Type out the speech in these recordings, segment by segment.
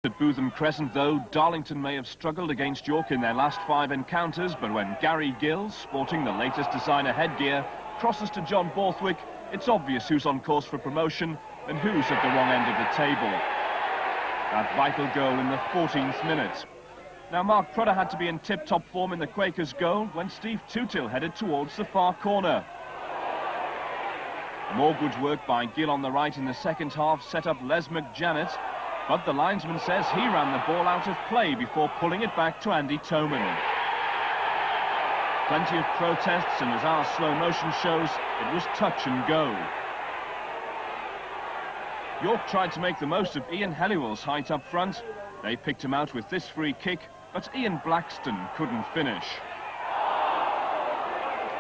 At Bootham Crescent, though, Darlington may have struggled against York in their last 5 encounters, but when Gary Gill, sporting the latest designer headgear, crosses to John Borthwick, it's obvious who's on course for promotion and who's at the wrong end of the table. That vital goal in the 14th minute. Now, Mark Prudder had to be in tip-top form in the Quakers' goal when Steve Tootill headed towards the far corner. More good work by Gill on the right in the second half set up Les McJanet, but the linesman says he ran the ball out of play before pulling it back to Andy Toman. Plenty of protests, and as our slow motion shows, it was touch and go. York tried to make the most of Ian Helliwell's height up front. They picked him out with this free kick, but Ian Blackston couldn't finish.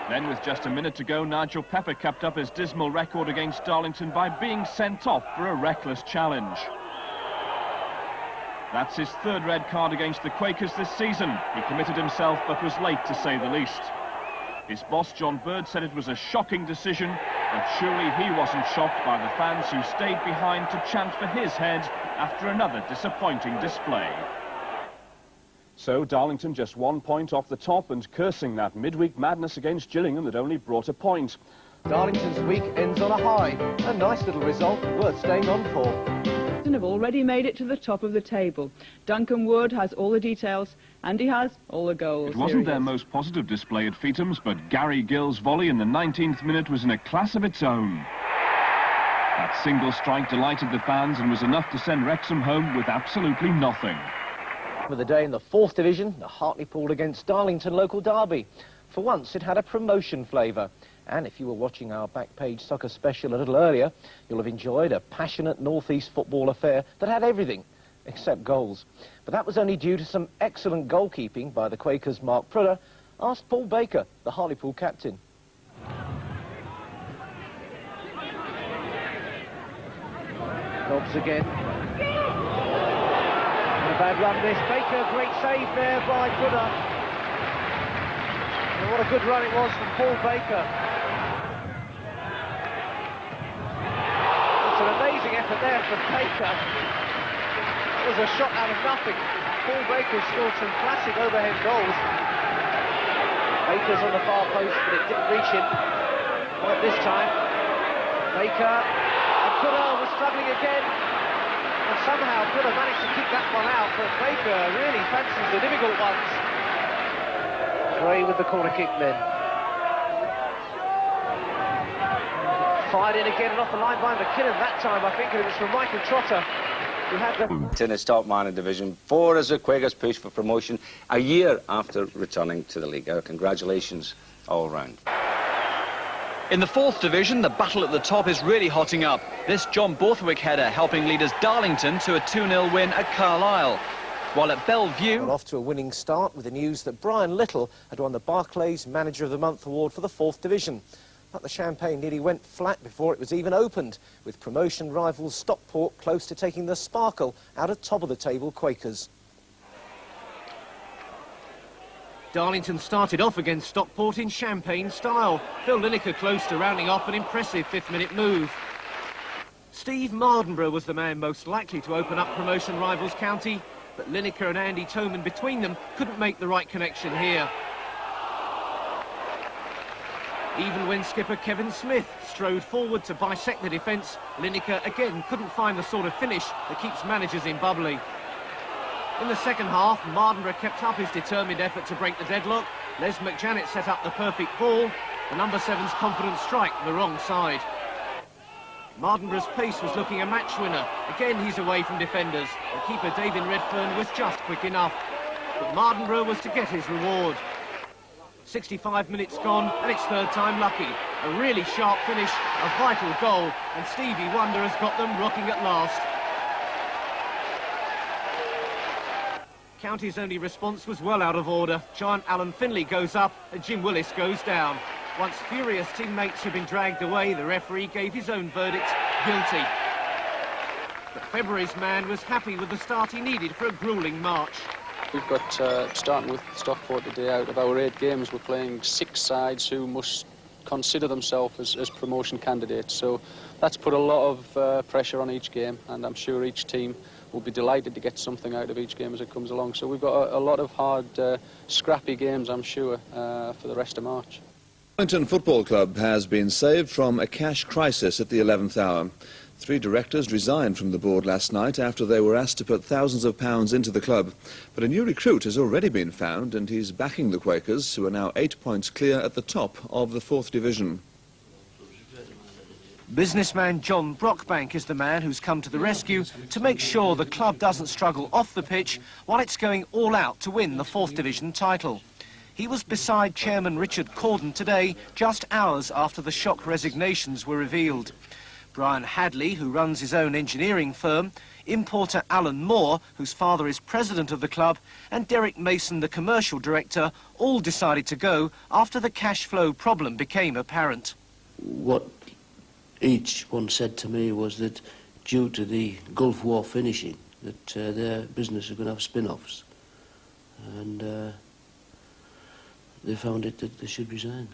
Then, with just a minute to go, Nigel Pepper kept up his dismal record against Darlington by being sent off for a reckless challenge. That's his 3rd red card against the Quakers this season. He committed himself, but was late to say the least. His boss, John Bird, said it was a shocking decision, but surely he wasn't shocked by the fans who stayed behind to chant for his head after another disappointing display. So Darlington just 1 point off the top and cursing that midweek madness against Gillingham that only brought a point. Darlington's week ends on a high. A nice little result, worth staying on for. Have already made it to the top of the table. Duncan Wood has all the details, and he has all the goals. It wasn't their most positive display at Feetham's, but Gary Gill's volley in the 19th minute was in a class of its own. That single strike delighted the fans and was enough to send Wrexham home with absolutely nothing. For the day in the 4th division, the Hartlepool against Darlington local derby. For once, it had a promotion flavour. And if you were watching our Backpage Soccer special a little earlier, you'll have enjoyed a passionate North East football affair that had everything except goals. But that was only due to some excellent goalkeeping by the Quakers' Mark Prudder. Asked Paul Baker, the Hartlepool captain. Dobbs again. And a bad run this. Baker, great save there by Prudder. And what a good run it was from Paul Baker. It's an amazing effort there from Baker. That was a shot out of nothing. Paul Baker scored some classic overhead goals. Baker's on the far post, but it didn't reach him. Not this time. Baker, and Prudder was struggling again. And somehow Prudder managed to kick that one out, but Baker really fancies the difficult ones. Gray with the corner kick then. Fired in again and off the line by McKinnon that time, I think, and it was from Michael Trotter who had the... In its top man in Division 4 as the Quakers push for promotion a year after returning to the league. Congratulations all round. In the 4th division, the battle at the top is really hotting up. This John Borthwick header helping leaders Darlington to a 2-0 win at Carlisle. While at Bellevue... We're off to a winning start with the news that Brian Little had won the Barclays Manager of the Month award for the 4th division. But the champagne nearly went flat before it was even opened, with promotion rivals Stockport close to taking the sparkle out of top-of-the-table Quakers. Darlington started off against Stockport in champagne style. Phil Lineker close to rounding off an impressive 5th-minute move. Steve Mardenborough was the man most likely to open up promotion rivals County, but Lineker and Andy Toman between them couldn't make the right connection here. Even when skipper Kevin Smith strode forward to bisect the defence, Lineker again couldn't find the sort of finish that keeps managers in bubbly. In the second half, Mardenborough kept up his determined effort to break the deadlock. Les McJanet set up the perfect ball. The number 7's confident strike the wrong side. Mardenborough's pace was looking a match winner. Again, he's away from defenders. The keeper, David Redfern, was just quick enough. But Mardenborough was to get his reward. 65 minutes gone, and it's 3rd time lucky. A really sharp finish, a vital goal, and Stevie Wonder has got them rocking at last. County's only response was well out of order. Giant Alan Finley goes up, and Jim Willis goes down. Once furious teammates had been dragged away, the referee gave his own verdict, guilty. But February's man was happy with the start he needed for a gruelling march. We've got, starting with Stockport today, out of our 8 games, we're playing 6 sides who must consider themselves as promotion candidates. So that's put a lot of pressure on each game, and I'm sure each team we'll be delighted to get something out of each game as it comes along. So we've got a lot of hard, scrappy games, I'm sure, for the rest of March. Darlington Football Club has been saved from a cash crisis at the 11th hour. 3 directors resigned from the board last night after they were asked to put thousands of pounds into the club. But a new recruit has already been found, and he's backing the Quakers, who are now 8 points clear at the top of the 4th Division. Businessman John Brockbank is the man who's come to the rescue to make sure the club doesn't struggle off the pitch while it's going all out to win the 4th Division title. He was beside Chairman Richard Corden today, just hours after the shock resignations were revealed. Brian Hadley, who runs his own engineering firm, importer Alan Moore, whose father is president of the club, and Derek Mason, the commercial director, all decided to go after the cash flow problem became apparent. What each one said to me was that due to the Gulf War finishing, that their business is going to have spin-offs. And they found it that they should resign.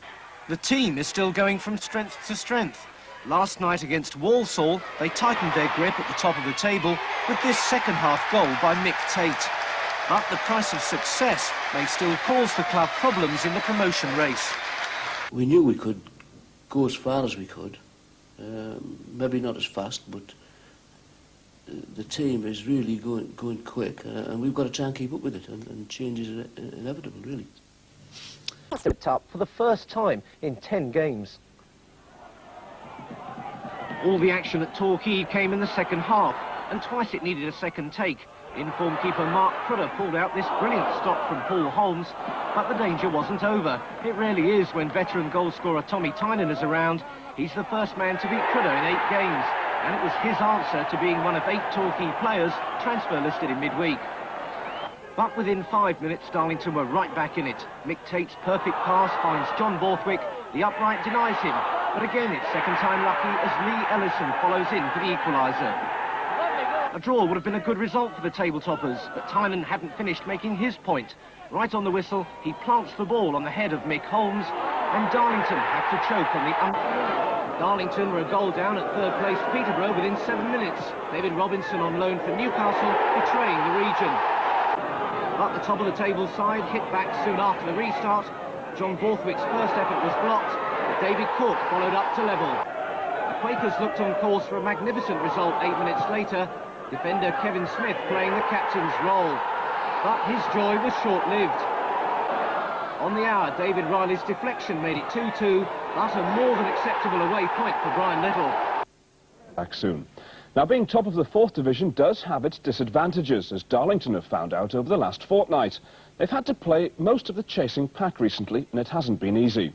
The team is still going from strength to strength. Last night against Walsall, they tightened their grip at the top of the table with this second-half goal by Mick Tate. But the price of success may still cause the club problems in the promotion race. We knew we could go as far as we could. Maybe not as fast, but the team is really going quick, and we've got to try and keep up with it, and change is inevitable, really. Slipped up for the first time in 10 games. All the action at Torquay came in the second half, and twice it needed a second take. Informed keeper Mark Prudder pulled out this brilliant stop from Paul Holmes, but the danger wasn't over. It really is when veteran goalscorer Tommy Tynan is around. He's the first man to beat Prudder in 8 games, and it was his answer to being one of 8 Torquay players transfer listed in midweek. But within 5 minutes, Darlington were right back in it. Mick Tate's perfect pass finds John Borthwick. The upright denies him, but again it's second time lucky as Lee Ellison follows in for the equaliser. A draw would have been a good result for the table-toppers, but Tynan hadn't finished making his point. Right on the whistle, he plants the ball on the head of Mick Holmes, and Darlington have to choke on the Darlington were a goal down at third place Peterborough within 7 minutes. David Robinson on loan for Newcastle, betraying the region. But the top of the table side hit back soon after the restart. John Borthwick's first effort was blocked, but David Cook followed up to level. The Quakers looked on course for a magnificent result 8 minutes later. Defender Kevin Smith playing the captain's role. But his joy was short-lived. On the hour, David Riley's deflection made it 2-2, but a more than acceptable away point for Brian Little. Back soon. Now, being top of the 4th Division does have its disadvantages, as Darlington have found out over the last fortnight. They've had to play most of the chasing pack recently, and it hasn't been easy.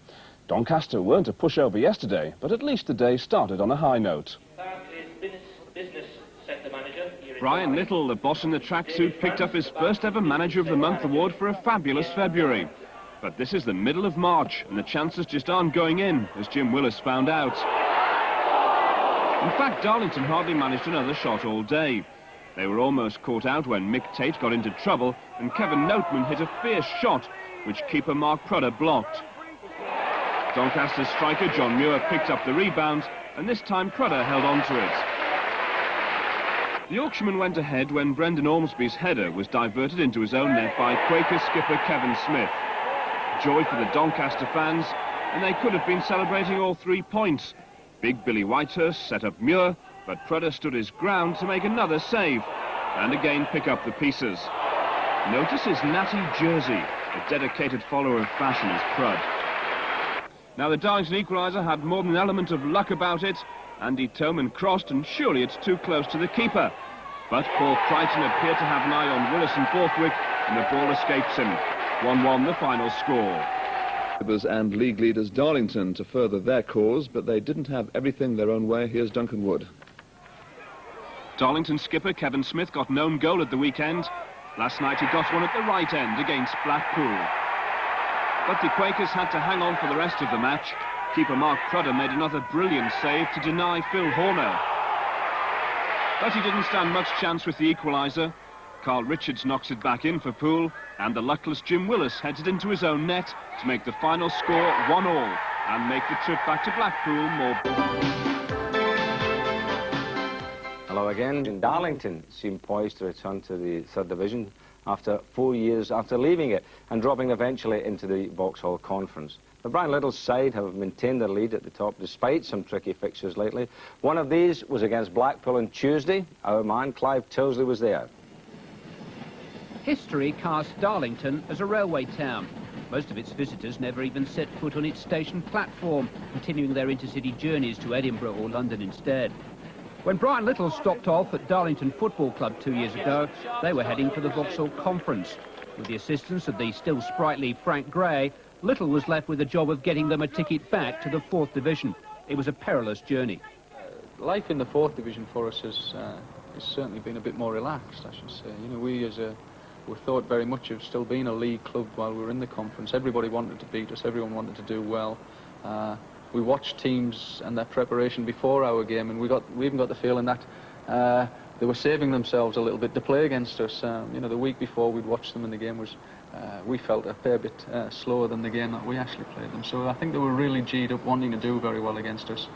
Doncaster weren't a pushover yesterday, but at least the day started on a high note. That is business centre manager. Brian Little, the boss in the tracksuit, picked up his first ever Manager of the Month award for a fabulous February. But this is the middle of March, and the chances just aren't going in, as Jim Willis found out. In fact, Darlington hardly managed another shot all day. They were almost caught out when Mick Tate got into trouble, and Kevin Noteman hit a fierce shot, which keeper Mark Prudder blocked. Doncaster's striker John Muir picked up the rebound, and this time Prudder held on to it. The Yorkshireman went ahead when Brendan Ormsby's header was diverted into his own net by Quaker skipper Kevin Smith. Joy for the Doncaster fans, and they could have been celebrating all 3 points. Big Billy Whitehurst set up Muir, but Prudder stood his ground to make another save, and again pick up the pieces. Notice his natty jersey. A dedicated follower of fashion is Prud. Now the Darlington equaliser had more than an element of luck about it. Andy Toman crossed, and surely it's too close to the keeper. But Paul Crichton appeared to have an eye on Willis and Borthwick, and the ball escapes him. 1-1 the final score. And league leaders Darlington to further their cause, but they didn't have everything their own way. Here's Duncan Wood. Darlington skipper Kevin Smith got an own goal at the weekend. Last night he got one at the right end against Blackpool. But the Quakers had to hang on for the rest of the match. Keeper Mark Prudder made another brilliant save to deny Phil Horner. But he didn't stand much chance with the equaliser. Carl Richards knocks it back in for Poole, and the luckless Jim Willis heads it into his own net to make the final score 1-1 and make the trip back to Blackpool more... 1-0 again. And Darlington seemed poised to return to the 3rd Division after 4 years after leaving it and dropping eventually into the Vauxhall Conference. The Brian Little's side have maintained their lead at the top despite some tricky fixtures lately. One of these was against Blackpool on Tuesday. Our man Clive Tilsley was there. History casts Darlington as a railway town. Most of its visitors never even set foot on its station platform, continuing their intercity journeys to Edinburgh or London instead. When Brian Little stopped off at Darlington Football Club 2 years ago, they were heading for the Vauxhall Conference. With the assistance of the still sprightly Frank Gray, Little was left with the job of getting them a ticket back to the 4th Division. It was a perilous journey. Life in the 4th Division for us has certainly been a bit more relaxed, I should say. You know, we thought very much of still being a league club while we were in the conference. Everybody wanted to beat us, everyone wanted to do well. We watched teams and their preparation before our game, and we even got the feeling that they were saving themselves a little bit to play against us. You know, the week before we'd watched them and the game was, we felt a fair bit slower than the game that we actually played them. So I think they were really G'd up, wanting to do very well against us.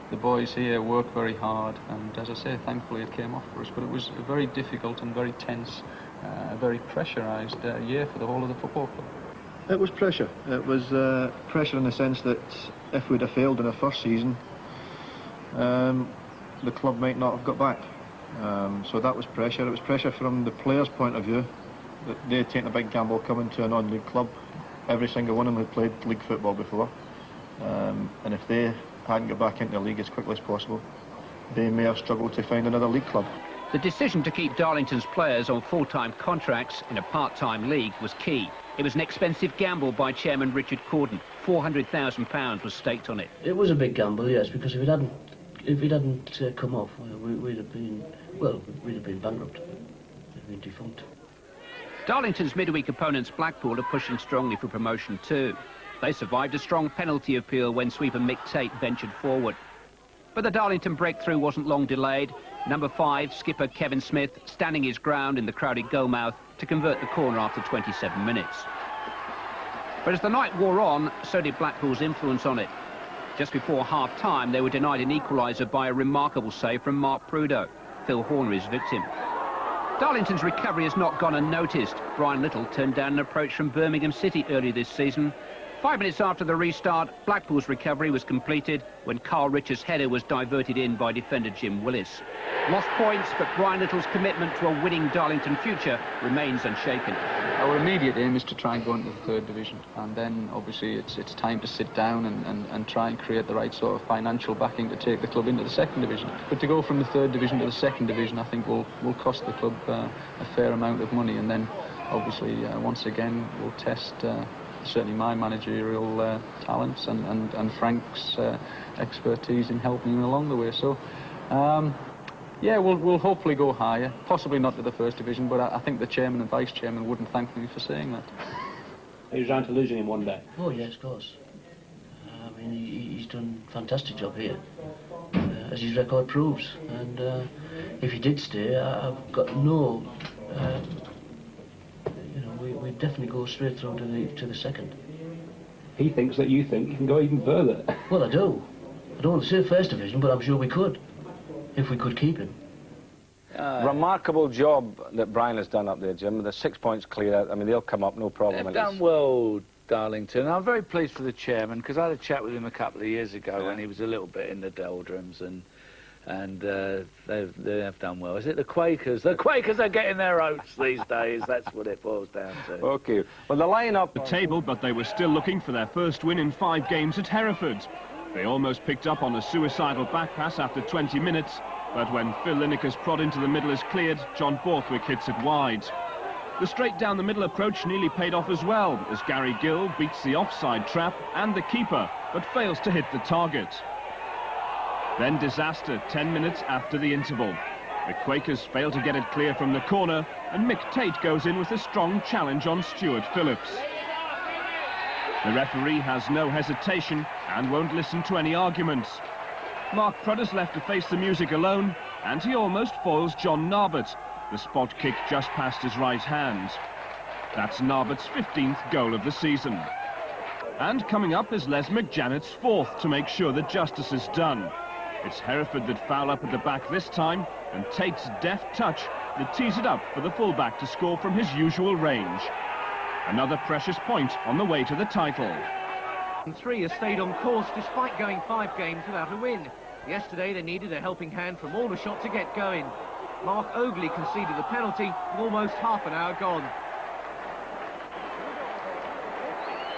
The boys here worked very hard, and as I say, thankfully it came off for us. But it was a very difficult and very tense, very pressurised year for the whole of the football club. It was pressure. It was pressure in the sense that if we'd have failed in the first season, the club might not have got back. So that was pressure. It was pressure from the players' point of view, that they had taken a big gamble coming to a non-league club. Every single one of them had played league football before. And if they hadn't got back into the league as quickly as possible, they may have struggled to find another league club. The decision to keep Darlington's players on full-time contracts in a part-time league was key. It was an expensive gamble by Chairman Richard Corden. £400,000 was staked on it. It was a big gamble, yes, because if it hadn't come off, we'd have been bankrupt. We'd been defunct. Darlington's midweek opponents Blackpool are pushing strongly for promotion too. They survived a strong penalty appeal when sweeper Mick Tate ventured forward. But the Darlington breakthrough wasn't long delayed. Number 5, skipper Kevin Smith, standing his ground in the crowded goalmouth to convert the corner after 27 minutes. But as the night wore on, so did Blackpool's influence on it. Just before half-time, they were denied an equaliser by a remarkable save from Mark Prudo. Phil Horner is victim. Darlington's recovery has not gone unnoticed. Brian Little turned down an approach from Birmingham City earlier this season. 5 minutes after the restart, Blackpool's recovery was completed when Carl Richards' header was diverted in by defender Jim Willis. Lost points, but Brian Little's commitment to a winning Darlington future remains unshaken. Our immediate aim is to try and go into the 3rd Division, and then obviously it's time to sit down and try and create the right sort of financial backing to take the club into the 2nd Division. But to go from the 3rd Division to the 2nd Division, I think will cost the club a fair amount of money, and then obviously once again we'll test certainly my managerial talents and Frank's expertise in helping him along the way. So yeah, we'll hopefully go higher, possibly not to the 1st Division, but I think the chairman and vice chairman wouldn't thank me for saying that. He was down to losing him one day. Oh yes, of course. I mean, he's done a fantastic job here, as his record proves. And if he did stay, I've got no. We'd definitely go straight through to the 2nd. He thinks that you think you can go even further. Well, I do. I don't want to say 1st Division, but I'm sure we could, if we could keep him. Remarkable job that Brian has done up there, Jim. The 6 points clear. I mean, they'll come up, no problem. They've done well, Darlington. I'm very pleased for the chairman, because I had a chat with him a couple of years ago when he was a little bit in the doldrums, and they have done well. Is it the Quakers? The Quakers are getting their oats these days. That's what it boils down to. OK. Well, the line-up... The table, but they were still looking for their first win in 5 games at Hereford. They almost picked up on a suicidal back pass after 20 minutes, but when Phil Lineker's prod into the middle is cleared, John Borthwick hits it wide. The straight-down-the-middle approach nearly paid off as well, as Gary Gill beats the offside trap and the keeper, but fails to hit the target. Then disaster 10 minutes after the interval. The Quakers fail to get it clear from the corner, and Mick Tate goes in with a strong challenge on Stuart Phillips. The referee has no hesitation and won't listen to any arguments. Mark Prudder's left to face the music alone, and he almost foils John Narbert. The spot kick just past his right hand. That's Narbert's 15th goal of the season. And coming up is Les McJanet's 4th to make sure that justice is done. It's Hereford that foul up at the back this time, and Tate's deft touch that tees it up for the fullback to score from his usual range. Another precious point on the way to the title. And 3 has stayed on course despite going 5 games without a win. Yesterday they needed a helping hand from Aldershot to get going. Mark Oakley conceded the penalty with almost half an hour gone.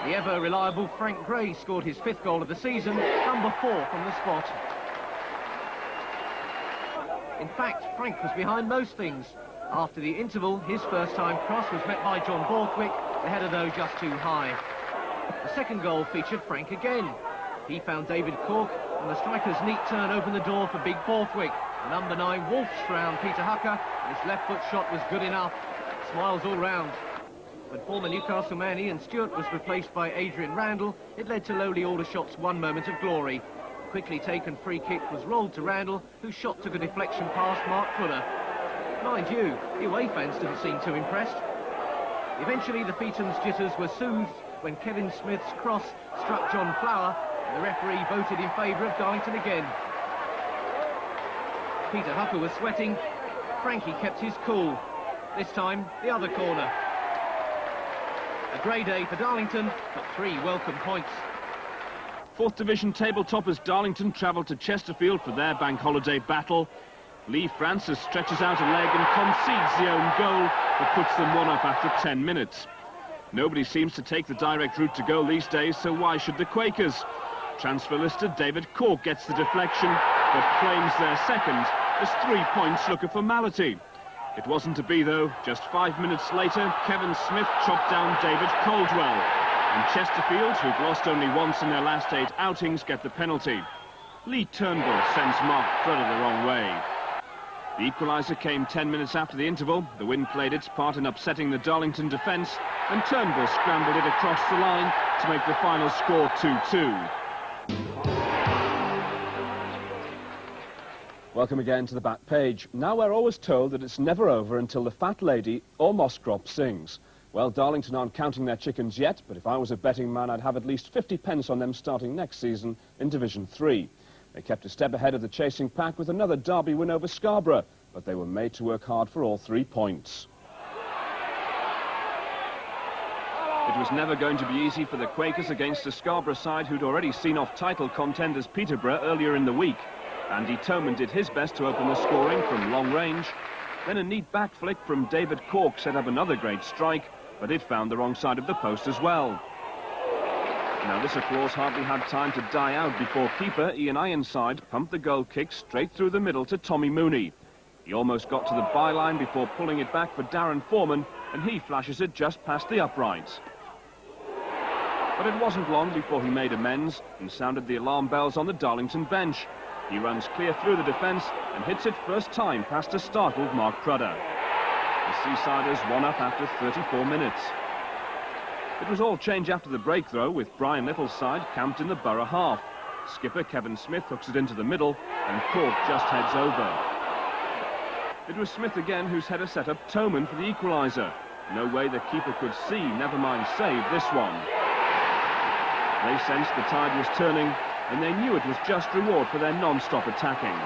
The ever-reliable Frank Gray scored his 5th goal of the season, number 4 from the spot. In fact, Frank was behind most things. After the interval, his first-time cross was met by John Borthwick, the header though just too high. The second goal featured Frank again. He found David Cork, and the striker's neat turn opened the door for Big Borthwick. Number 9 wolfed round Peter Hucker, and his left-foot shot was good enough. Smiles all round. When former Newcastle man Ian Stewart was replaced by Adrian Randall, it led to lowly Aldershot's one moment of glory. A quickly taken free kick was rolled to Randall, whose shot took a deflection past Mark Fuller. Mind you, the away fans didn't seem too impressed. Eventually the Feetham's jitters were soothed when Kevin Smith's cross struck John Flower, and the referee voted in favour of Darlington again. Peter Hucker was sweating. Frankie kept his cool. This time, the other corner. A grey day for Darlington, but 3 welcome points. 4th Division table toppers Darlington travel to Chesterfield for their bank holiday battle. Lee Francis stretches out a leg and concedes the own goal, but puts them 1-up after 10 minutes. Nobody seems to take the direct route to goal these days, so why should the Quakers? Transfer listed David Cork gets the deflection, but claims their second as 3 points look a formality. It wasn't to be, though. Just 5 minutes later, Kevin Smith chopped down David Caldwell. And Chesterfield, who've lost only once in their last 8 outings, get the penalty. Lee Turnbull sends Mark Prudder the wrong way. The equaliser came 10 minutes after the interval. The wind played its part in upsetting the Darlington defence, and Turnbull scrambled it across the line to make the final score 2-2. Welcome again to the back page. Now we're always told that it's never over until the fat lady or Mosscrop sings. Well, Darlington aren't counting their chickens yet, but if I was a betting man, I'd have at least 50 pence on them starting next season in Division 3. They kept a step ahead of the chasing pack with another derby win over Scarborough, but they were made to work hard for all 3 points. It was never going to be easy for the Quakers against a Scarborough side who'd already seen off title contenders Peterborough earlier in the week. Andy Toman did his best to open the scoring from long range. Then a neat back flick from David Cork set up another great strike, but it found the wrong side of the post as well. Now this applause hardly had time to die out before keeper Ian Ironside pumped the goal kick straight through the middle to Tommy Mooney. He almost got to the byline before pulling it back for Darren Foreman, and he flashes it just past the uprights. But it wasn't long before he made amends and sounded the alarm bells on the Darlington bench. He runs clear through the defence and hits it first time past a startled Mark Prudder. The Seasiders 1-up after 34 minutes. It was all change after the break, though, with Brian Little's side camped in the Borough half. Skipper Kevin Smith hooks it into the middle, and Cork just heads over. It was Smith again whose header set up Toman for the equaliser. No way the keeper could see, never mind save this one. They sensed the tide was turning, and they knew it was just reward for their non-stop attacking.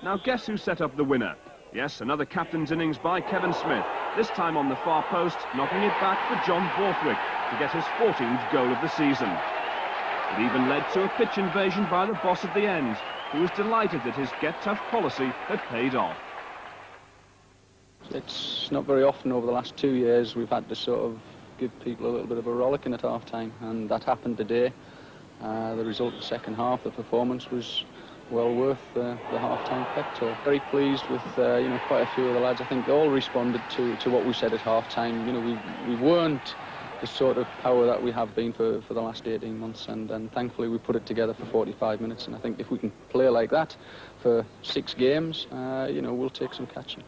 Now guess who set up the winner? Yes, another captain's innings by Kevin Smith, this time on the far post, knocking it back for John Borthwick to get his 14th goal of the season. It even led to a pitch invasion by the boss at the end, who was delighted that his get-tough policy had paid off. It's not very often over the last 2 years we've had to sort of give people a little bit of a rollicking at half-time, and that happened today. The result of the second half, the performance was well worth the half-time pep talk. Very pleased with quite a few of the lads. I think they all responded to what we said at half-time. You know, we weren't the sort of power that we have been for the last 18 months, and thankfully we put it together for 45 minutes. And I think if we can play like that for 6 games, we'll take some catching.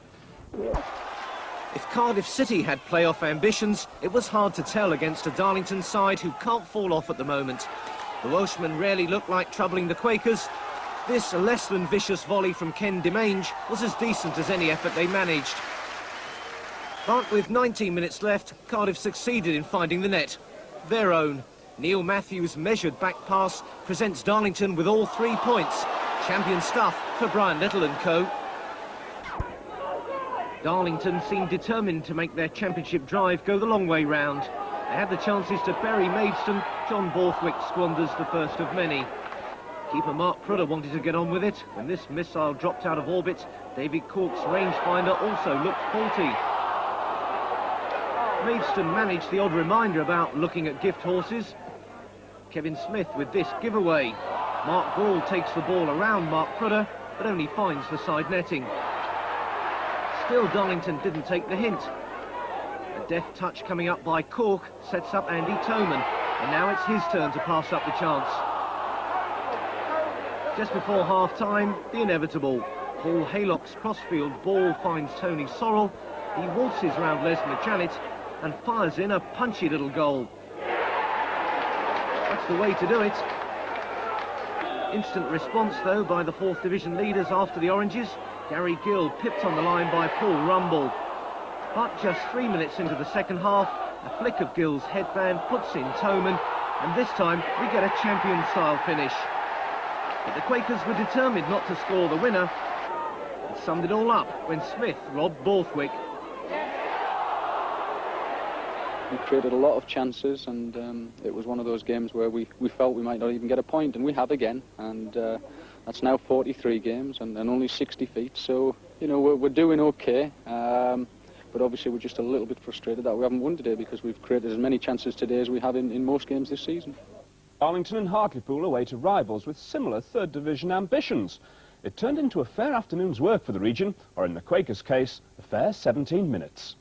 If Cardiff City had playoff ambitions, it was hard to tell against a Darlington side who can't fall off at the moment. The Welshmen rarely look like troubling the Quakers. This less than vicious volley from Ken Demange was as decent as any effort they managed. But with 19 minutes left, Cardiff succeeded in finding the net. Their own. Neil Matthews' measured back pass presents Darlington with all 3 points. Champion stuff for Brian Little and co. Darlington seemed determined to make their championship drive go the long way round. They had the chances to bury Maidstone. John Borthwick squanders the first of many. Keeper Mark Prudder wanted to get on with it. When this missile dropped out of orbit, David Cork's rangefinder also looked faulty. Maidstone managed the odd reminder about looking at gift horses. Kevin Smith with this giveaway. Mark Ball takes the ball around Mark Prudder, but only finds the side netting. Still, Darlington didn't take the hint. A deft touch coming up by Cork sets up Andy Toman, and now it's his turn to pass up the chance. Just before half-time, the inevitable. Paul Haylock's crossfield ball finds Tony Sorrell. He waltzes round Les Janet and fires in a punchy little goal. That's the way to do it. Instant response, though, by the 4th Division leaders after the Oranges. Gary Gill pipped on the line by Paul Rumble. But just 3 minutes into the second half, a flick of Gill's headband puts in Toman, and this time we get a champion-style finish. But the Quakers were determined not to score the winner. It summed it all up when Smith robbed Borthwick. We created a lot of chances, and it was one of those games where we felt we might not even get a point, and we have again. And that's now 43 games and only 60 feet, so, you know, we're doing okay. But obviously we're just a little bit frustrated that we haven't won today, because we've created as many chances today as we have in most games this season. Darlington and Hartlepool away to rivals with similar 3rd Division ambitions. It turned into a fair afternoon's work for the region, or in the Quakers' case, a fair 17 minutes.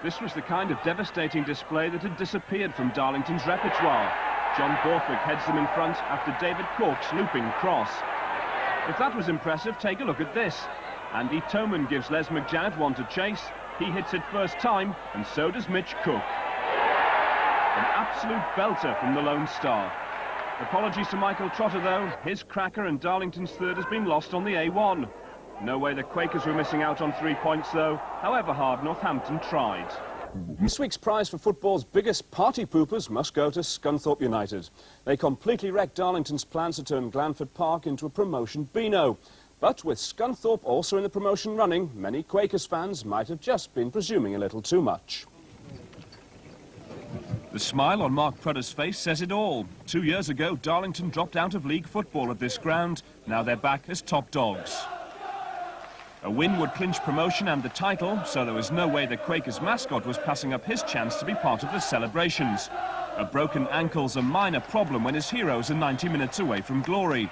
This was the kind of devastating display that had disappeared from Darlington's repertoire. John Borthwick heads them in front after David Cork's looping cross. If that was impressive, take a look at this. Andy Toman gives Les McJanet one to chase. He hits it first time, and so does Mitch Cook. An absolute belter from the Lone Star. Apologies to Michael Trotter, though. His cracker and Darlington's third has been lost on the A1. No way the Quakers were missing out on 3 points, though, however hard Northampton tried. This week's prize for football's biggest party poopers must go to Scunthorpe United. They completely wrecked Darlington's plans to turn Glanford Park into a promotion beano. But with Scunthorpe also in the promotion running, many Quakers fans might have just been presuming a little too much. The smile on Mark Prudder's face says it all. 2 years ago, Darlington dropped out of league football at this ground. Now they're back as top dogs. A win would clinch promotion and the title, so there was no way the Quakers mascot was passing up his chance to be part of the celebrations. A broken ankle's a minor problem when his heroes are 90 minutes away from glory.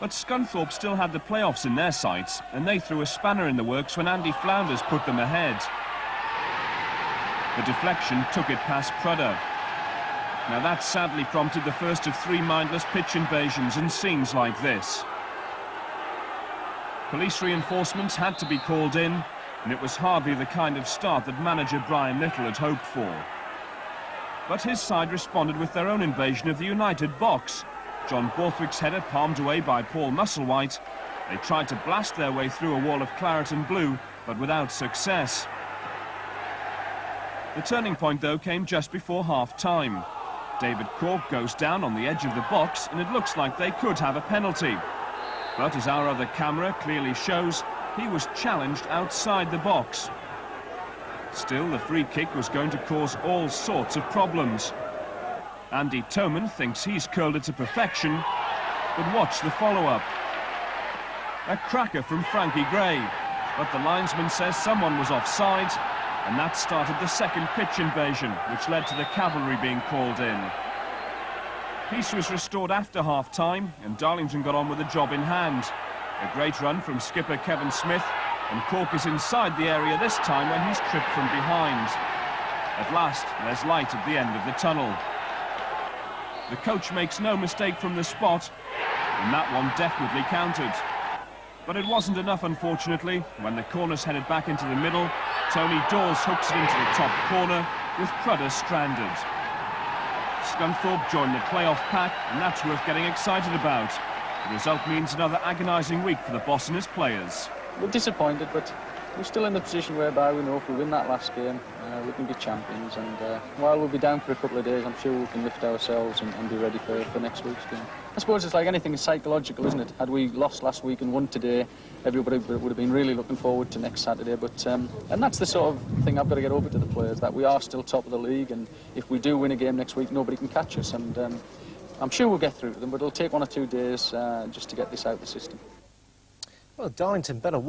But Scunthorpe still had the playoffs in their sights, and they threw a spanner in the works when Andy Flounders put them ahead. The deflection took it past Prudder. Now that sadly prompted the first of 3 mindless pitch invasions and scenes like this. Police reinforcements had to be called in, and it was hardly the kind of start that manager Brian Little had hoped for. But his side responded with their own invasion of the United box. John Borthwick's header palmed away by Paul Musselwhite. They tried to blast their way through a wall of claret and blue, but without success. The turning point, though, came just before half-time. David Cork goes down on the edge of the box, and it looks like they could have a penalty. But as our other camera clearly shows, he was challenged outside the box. Still, the free kick was going to cause all sorts of problems. Andy Toman thinks he's curled it to perfection, but watch the follow-up. A cracker from Frankie Gray, but the linesman says someone was offside, and that started the second pitch invasion, which led to the cavalry being called in. Peace was restored after half-time, and Darlington got on with the job in hand. A great run from skipper Kevin Smith, and Cork is inside the area this time when he's tripped from behind. At last, there's light at the end of the tunnel. The coach makes no mistake from the spot, and that one definitely counted. But it wasn't enough, unfortunately. When the corner's headed back into the middle, Tony Dawes hooks it into the top corner, with Prudder stranded. Scunthorpe joined the playoff pack, and that's worth getting excited about. The result means another agonising week for the boss and his players. we're disappointed, but we're still in the position whereby we know if we win that last game, we can be champions. And while we'll be down for a couple of days, I'm sure we can lift ourselves and be ready for next week's game. I suppose it's like anything, it's psychological, isn't it? Had we lost last week and won today, everybody would have been really looking forward to next Saturday. But and that's the sort of thing I've got to get over to the players, that we are still top of the league, and if we do win a game next week, nobody can catch us. And I'm sure we'll get through them, but it'll take 1 or 2 days just to get this out of the system. Well, Darlington better